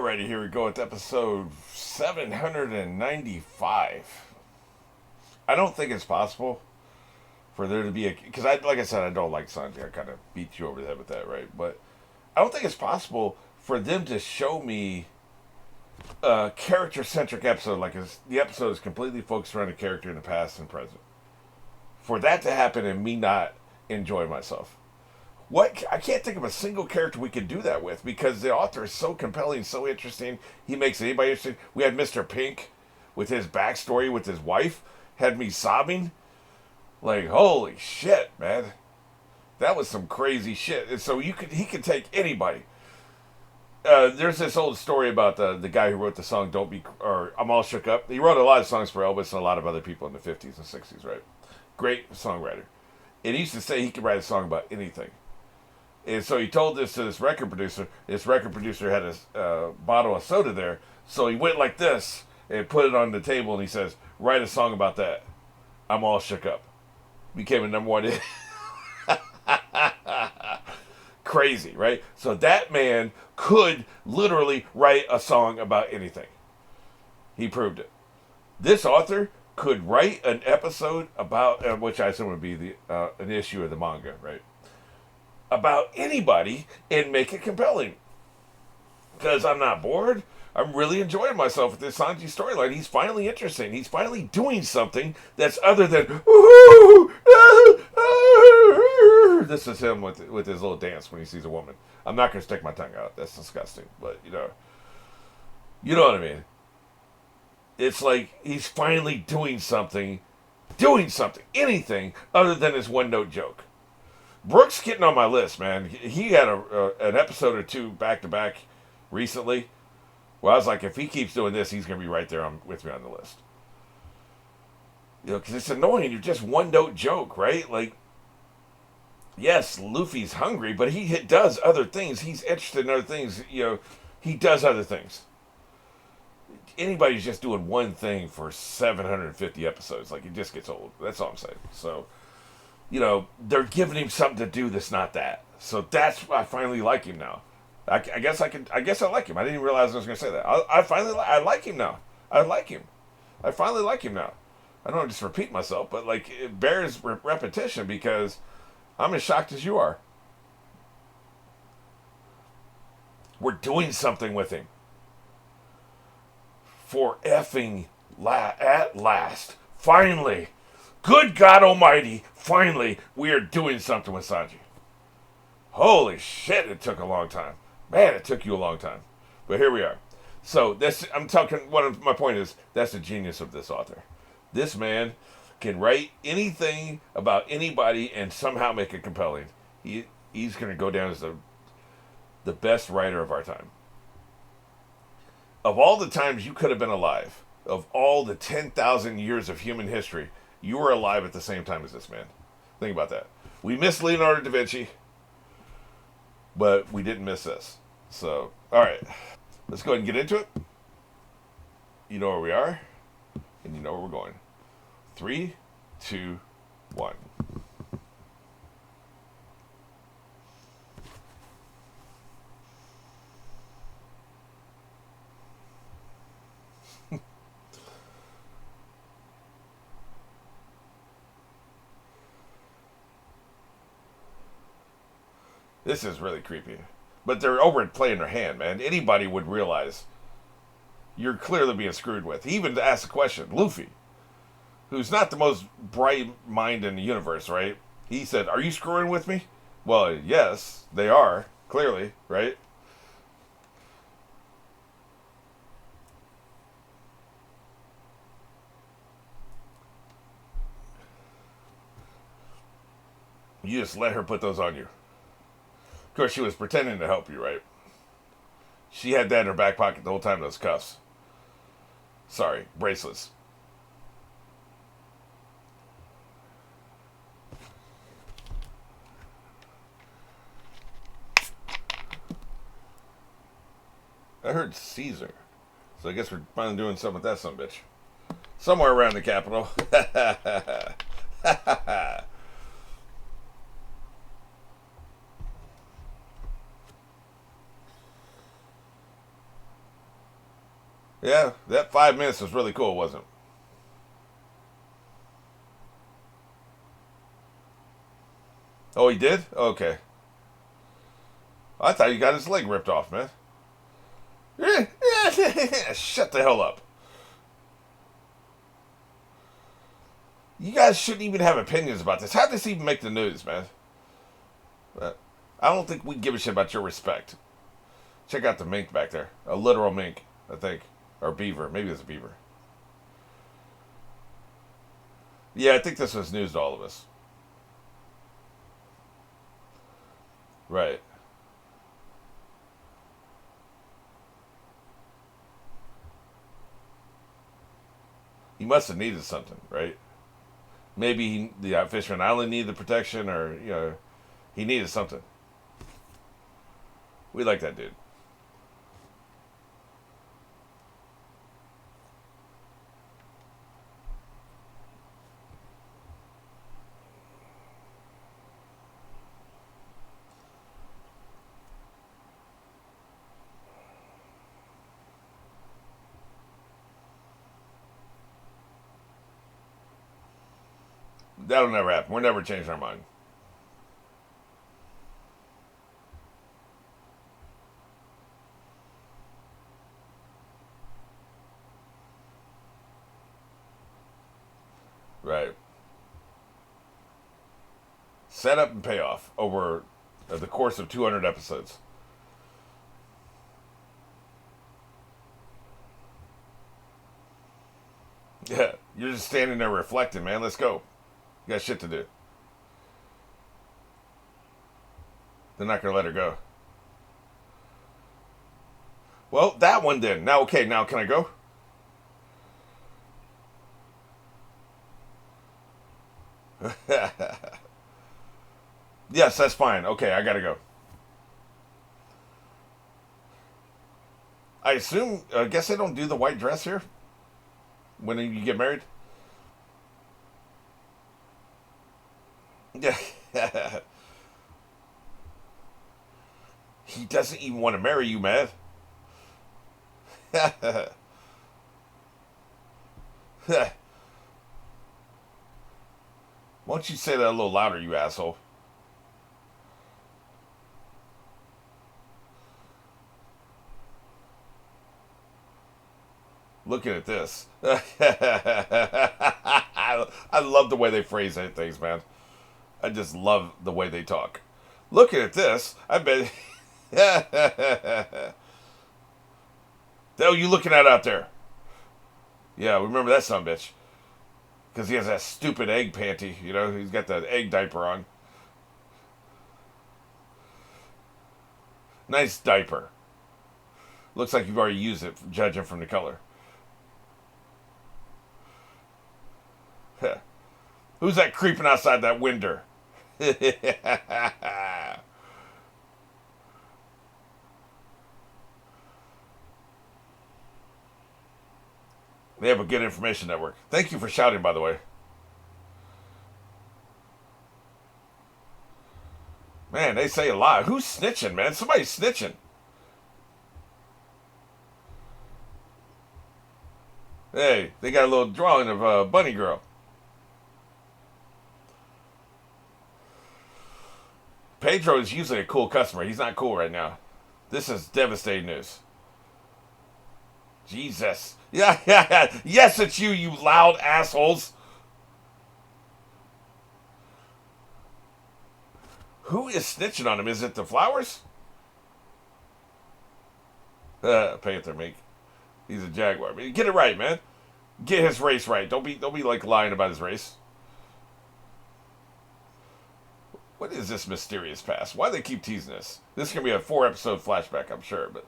Alrighty, here we go with episode 795. I don't think it's possible for there to be a, because like I said, I don't like Sanji. I kind of beat you over the head with that, right? But I don't think it's possible for them to show me a character-centric episode, like the episode is completely focused around a character in the past and present. For that to happen and me not enjoy myself. What, I can't think of a single character we could do that with because the author is so compelling, so interesting. He makes anybody interesting. We had Mr. Pink with his backstory with his wife, had me sobbing. Like, holy shit, man. That was some crazy shit. And so he could take anybody. There's this old story about the guy who wrote the song "Don't Be" or "I'm All Shook Up." He wrote a lot of songs for Elvis and a lot of other people in the 50s and 60s, right? Great songwriter. And he used to say he could write a song about anything. And so he told this to this record producer. This record producer had a bottle of soda there. So he went like this and put it on the table and he says, write a song about that. I'm all shook up. Became a number one hit. Crazy, right? So that man could literally write a song about anything. He proved it. This author could write an episode about, which I assume would be an issue of the manga, right? About anybody and make it compelling. Because I'm not bored. I'm really enjoying myself with this Sanji storyline. He's finally interesting. He's finally doing something that's other than this is him with his little dance when he sees a woman. I'm not going to stick my tongue out. That's disgusting. But, you know what I mean. It's like he's finally doing something, anything other than his one-note joke. Brooks getting on my list, man. He had an episode or two back-to-back recently where I was like, if he keeps doing this, he's going to be right there with me on the list. You know, because it's annoying. You're just one-note joke, right? Like, yes, Luffy's hungry, but he does other things. He's interested in other things. You know, he does other things. Anybody's just doing one thing for 750 episodes. Like, it just gets old. That's all I'm saying. So, you know, they're giving him something to do that's not that. So that's why I finally like him now. I guess I like him. I didn't even realize I was going to say that. I like him now. I like him. I finally like him now. I don't want to just repeat myself, but like it bears repetition because I'm as shocked as you are. We're doing something with him. For effing at last. Finally. Good God Almighty. Finally, we are doing something with Sanji. Holy shit, it took a long time. Man, it took you a long time. But here we are. So, my point is, that's the genius of this author. This man can write anything about anybody and somehow make it compelling. He's going to go down as the best writer of our time. Of all the times you could have been alive, of all the 10,000 years of human history, you were alive at the same time as this man. Think about that. We missed Leonardo da Vinci, but we didn't miss this. So, all right. Let's go ahead and get into it. You know where we are, and you know where we're going. 3, 2, 1. This is really creepy. But they're overplaying their hand, man. Anybody would realize you're clearly being screwed with. He even asked the question, Luffy, who's not the most bright mind in the universe, right? He said, are you screwing with me? Well, yes, they are, clearly, right? You just let her put those on you. Of course, she was pretending to help you, right? She had that in her back pocket the whole time, those cuffs. Sorry, bracelets. I heard Caesar. So I guess we're finally doing something with that sumbitch. Somewhere around the capital. Yeah, that 5 minutes was really cool, wasn't it? Oh, he did? Okay. I thought he got his leg ripped off, man. Shut the hell up. You guys shouldn't even have opinions about this. How did this even make the news, man? I don't think we give a shit about your respect. Check out the mink back there. A literal mink, I think. Or beaver. Maybe it's a beaver. Yeah, I think this was news to all of us. Right. He must have needed something, right? Maybe the Fisherman Island needed the protection, or, he needed something. We like that dude. That'll never happen. We're never changing our mind. Right. Set up and payoff over the course of 200 episodes. Yeah, you're just standing there reflecting, man. Let's go. You got shit to do. They're not gonna let her go. Well, that one then. Now, okay, now can I go? Yes, that's fine. Okay, I gotta go. I assume. I guess they don't do the white dress here when you get married. Yeah. He doesn't even want to marry you, man. Why don't you say that a little louder, you asshole? Looking at this. I love the way they phrase things, man. I just love the way they talk. Looking at this, I bet. The hell you looking at out there? Yeah, remember that son of a bitch. Because he has that stupid egg panty, he's got that egg diaper on. Nice diaper. Looks like you've already used it, judging from the color. Who's that creeping outside that window? They have a good information network. Thank you for shouting, by the way. Man, they say a lot. Who's snitching, man? Somebody's snitching. Hey, they got a little drawing of a bunny girl. Pedro is usually a cool customer. He's not cool right now. This is devastating news. Jesus. Yeah, yeah, yeah. Yes, it's you, you loud assholes. Who is snitching on him? Is it the flowers? Panther Mink. He's a jaguar. Get it right, man. Get his race right. Don't be like lying about his race. What is this mysterious past? Why do they keep teasing this? This is gonna be a 4-episode flashback, I'm sure, but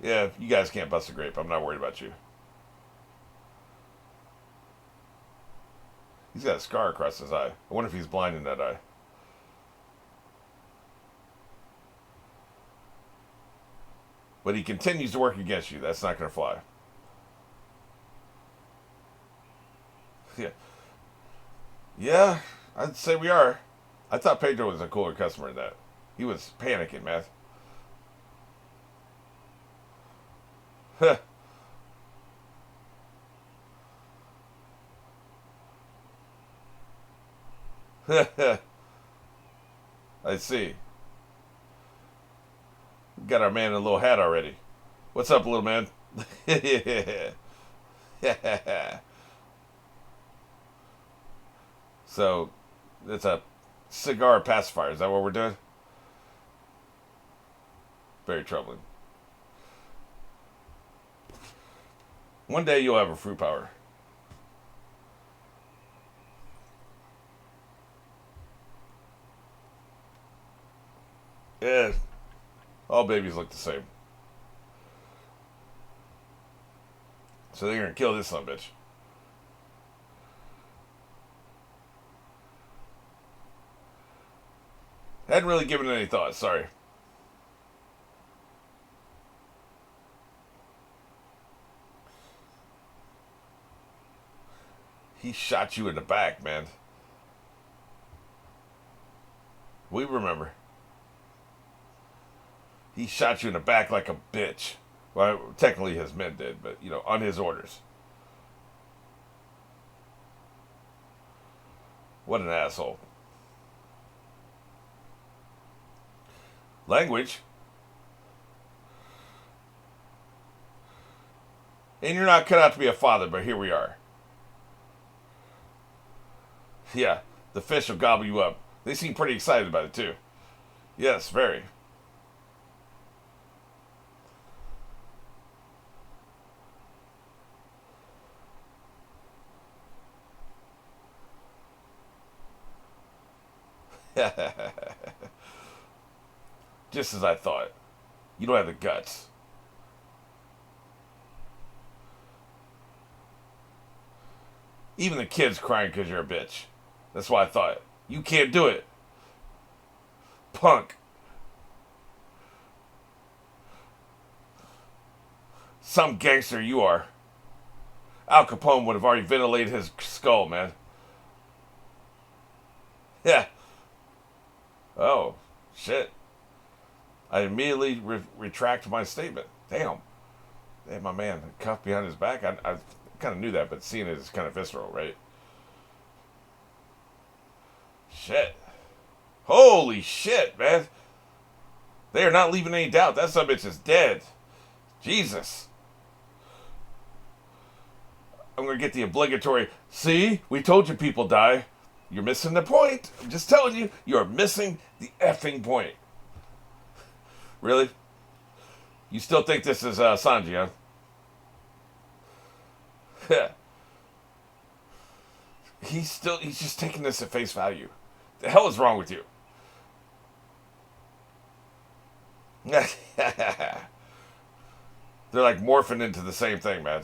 Yeah, you guys can't bust a grape. I'm not worried about you. He's got a scar across his eye. I wonder if he's blind in that eye. But he continues to work against you. That's not going to fly. Yeah. Yeah. I'd say we are. I thought Pedro was a cooler customer than that. He was panicking, man. I see. Got our man in a little hat already. What's up, little man? So, it's a cigar pacifier. Is that what we're doing? Very troubling. One day you'll have a fruit power. Yeah, all babies look the same. So they're gonna kill this son of a bitch. Hadn't really given it any thought. Sorry. He shot you in the back, man. We remember. He shot you in the back like a bitch. Well, technically his men did, but, on his orders. What an asshole. Language. And you're not cut out to be a father, but here we are. Yeah, the fish will gobble you up. They seem pretty excited about it, too. Yes, very. Just as I thought. You don't have the guts. Even the kids crying because you're a bitch. That's why I thought. You can't do it. Punk. Some gangster you are. Al Capone would have already ventilated his skull, man. Yeah. Oh, shit. I immediately retract my statement. Damn. Damn, my man. Cuffed behind his back. I kind of knew that, but seeing it is kind of visceral, right? Shit. Holy shit, man. They are not leaving any doubt. That son of a bitch is dead. Jesus. I'm going to get the obligatory, see, we told you people die. You're missing the point. I'm just telling you, you're missing the effing point. Really? You still think this is Sanji, huh? he's just taking this at face value. The hell is wrong with you? They're like morphing into the same thing, man.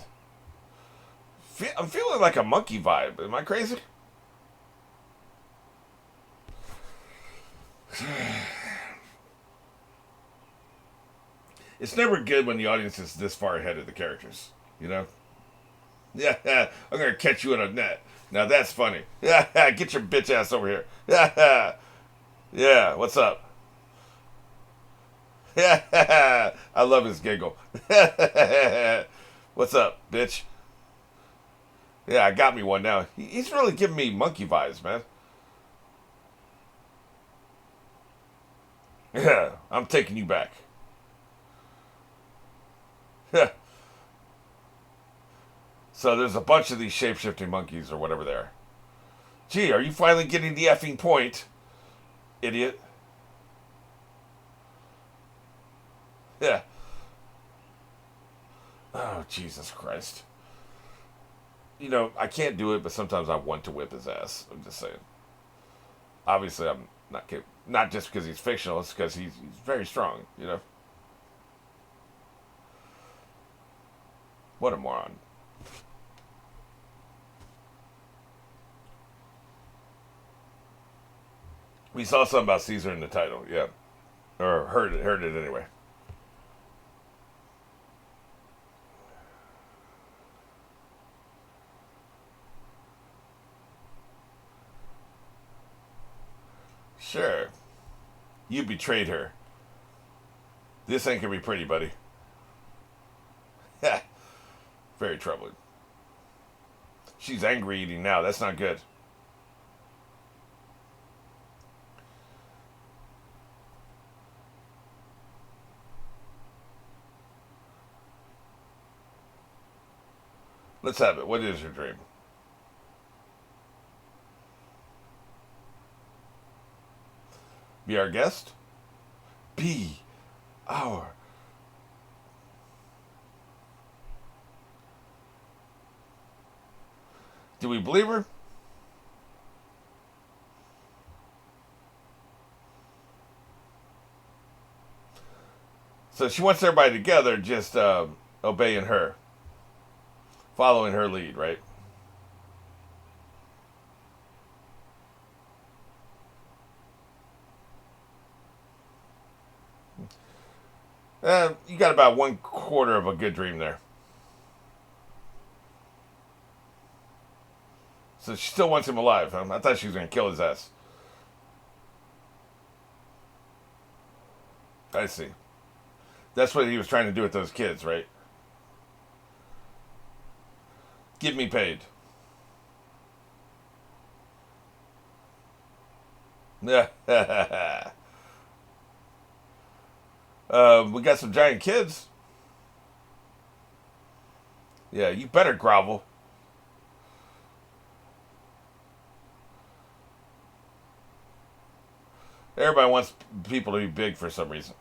I'm feeling like a monkey vibe. Am I crazy? It's never good when the audience is this far ahead of the characters, Yeah, I'm gonna catch you in a net. Now that's funny. Yeah, get your bitch ass over here. Yeah, yeah. What's up? Yeah, I love his giggle. What's up, bitch? Yeah, I got me one now. He's really giving me monkey vibes, man. Yeah, I'm taking you back. Yeah. So there's a bunch of these shape-shifting monkeys or whatever they are. Gee, are you finally getting the effing point, idiot? Yeah. Oh, Jesus Christ. I can't do it, but sometimes I want to whip his ass. I'm just saying. Obviously, I'm not kidding. Not just because he's fictional, it's because he's very strong. What a moron. We saw something about Caesar in the title, yeah. Or heard it anyway. Sure. You betrayed her. This ain't gonna be pretty, buddy. Very troubling. She's angry eating now. That's not good. Let's have it. What is your dream? Be our guest? Be our. Do we believe her? So she wants everybody together, just obeying her, following her lead, right? You got about 1/4 of a good dream there. So she still wants him alive. Huh? I thought she was going to kill his ass. I see. That's what he was trying to do with those kids, right? Give me paid. Yeah. We got some giant kids. Yeah, you better grovel. Everybody wants people to be big for some reason.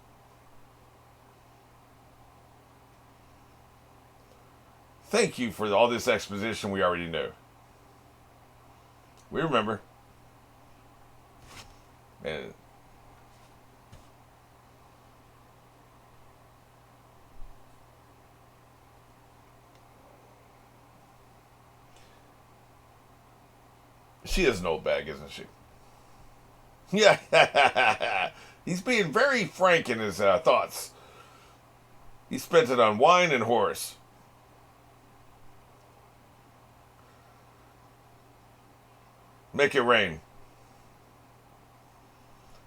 Thank you for all this exposition we already knew. We remember. And she is an old bag, isn't she? Yeah. He's being very frank in his thoughts. He spent it on wine and horse. Make it rain.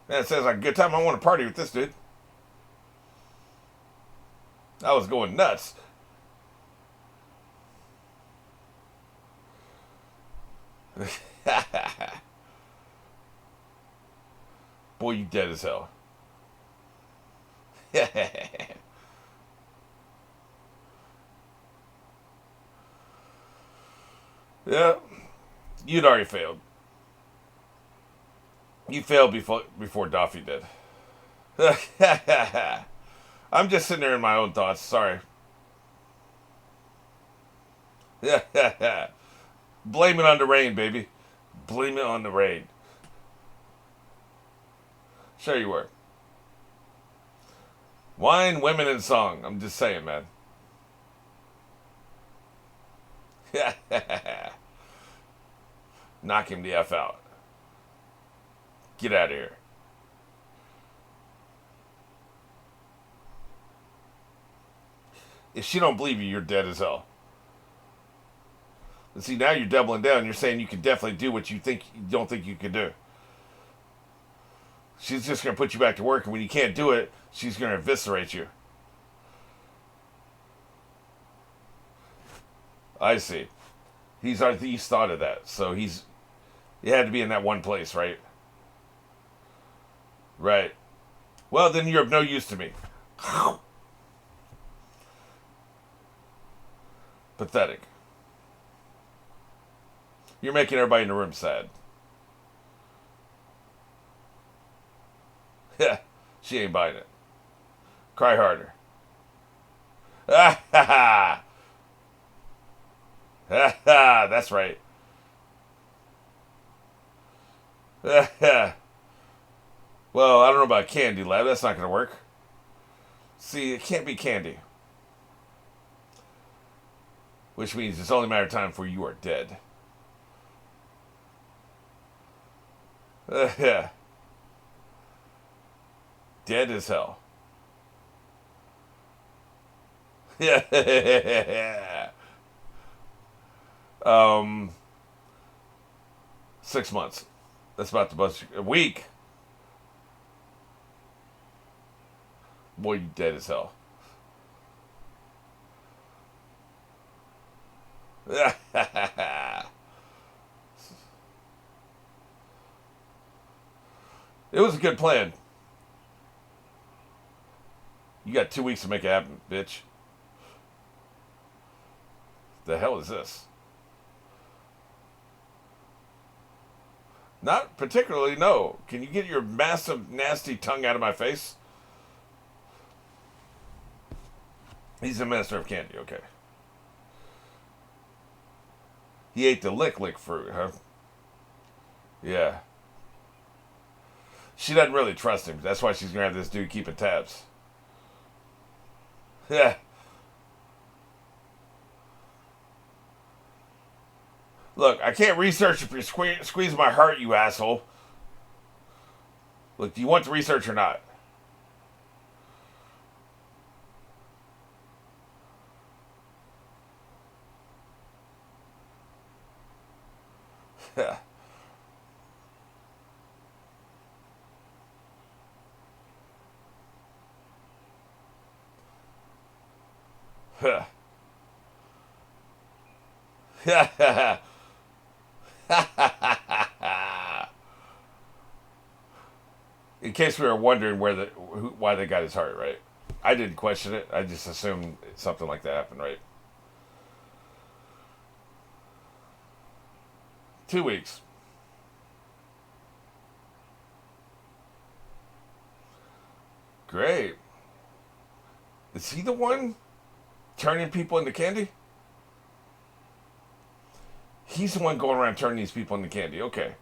Man, it says like a good time. I want to party with this dude. I was going nuts. Boy, you dead as hell. Yeah, you'd already failed. You failed before Doffy did. I'm just sitting there in my own thoughts. Sorry. Blame it on the rain, baby. Blame it on the rain. Sure you were. Wine, women, and song. I'm just saying, man. Knock him the F out. Get out of here. If she don't believe you, you're dead as hell. And see, now you're doubling down. You're saying you can definitely do what you don't think you can do. She's just going to put you back to work, and when you can't do it, she's going to eviscerate you. I see. He's thought of that, so he had to be in that one place, right? Right. Well, then you're of no use to me. Pathetic. You're making everybody in the room sad. Yeah, she ain't buying it. Cry harder. Ah ha ha! Ha ha! That's right. Ah ha! Well, I don't know about Candy Lab. That's not going to work. See, it can't be Candy. Which means it's only a matter of time before you are dead. Yeah. Dead as hell. Yeah. 6 months. That's about the bust. A week. Boy, you dead as hell. It was a good plan. You got 2 weeks to make it happen, bitch. The hell is this? Not particularly, no. Can you get your massive, nasty tongue out of my face? He's a master of candy, okay. He ate the lick fruit, huh? Yeah. She doesn't really trust him. That's why she's going to have this dude keeping tabs. Yeah. Look, I can't research if you're squeezing my heart, you asshole. Look, do you want the research or not? Yeah. Yeah. In case we were wondering why they got his heart, right? I didn't question it. I just assumed something like that happened, right? 2 weeks. Great. Is he the one turning people into candy? He's the one going around turning these people into candy. Okay.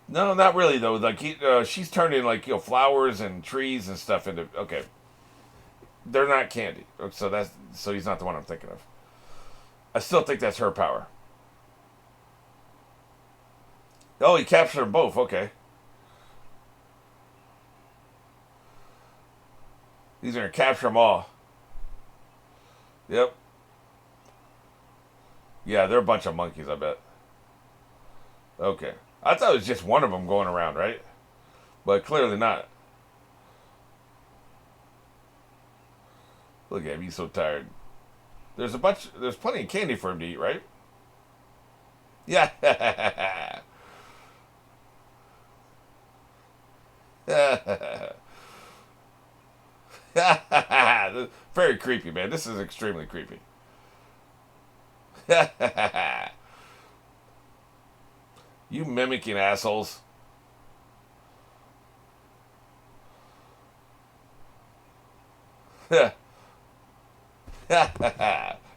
No, not really though. Like she's turning like flowers and trees and stuff into. Okay, they're not candy. So he's not the one I'm thinking of. I still think that's her power. Oh, he captured them both. Okay, he's gonna capture them all. Yep. Yeah, they're a bunch of monkeys. I bet. Okay. I thought it was just one of them going around, right? But clearly not. Look at him, he's so tired. There's plenty of candy for him to eat, right? Yeah. Very creepy, man. This is extremely creepy. You mimicking assholes.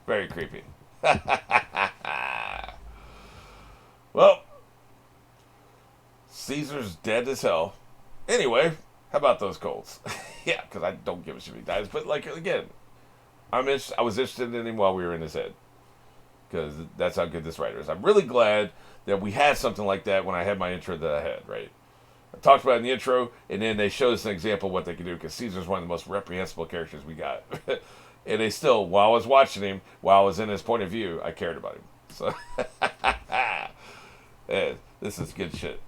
Very creepy. Well, Caesar's dead as hell. Anyway, how about those Colts? Yeah, because I don't give a shit if he dies. But, like, again, I was interested in him while we were in his head. Because that's how good this writer is. I'm really glad that we had something like that when I had my intro that I had, right? I talked about it in the intro, and then they showed us an example of what they could do, because Caesar's one of the most reprehensible characters we got. And they still, while I was watching him, while I was in his point of view, I cared about him. So, this is good shit.